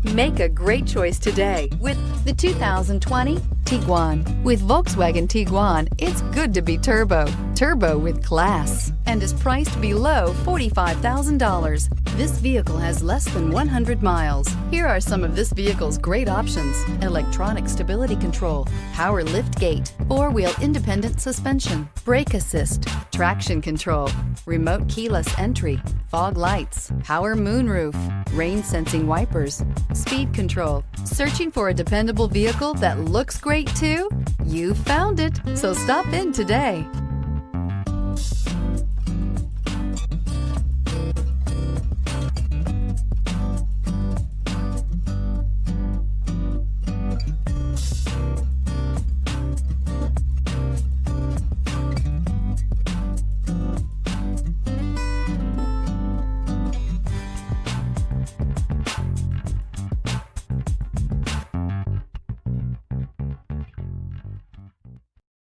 Make a great choice today with the 2020 Tiguan. With Volkswagen Tiguan, it's good to be turbo. Turbo with class, and is priced below $45,000. This vehicle has less than 100 miles. Here are some of this vehicle's great options: electronic stability control, power lift gate, four-wheel independent suspension, brake assist, traction control, remote keyless entry, fog lights, power moonroof, rain sensing wipers, speed control. Searching for a dependable vehicle that looks great too? You found it, so stop in today.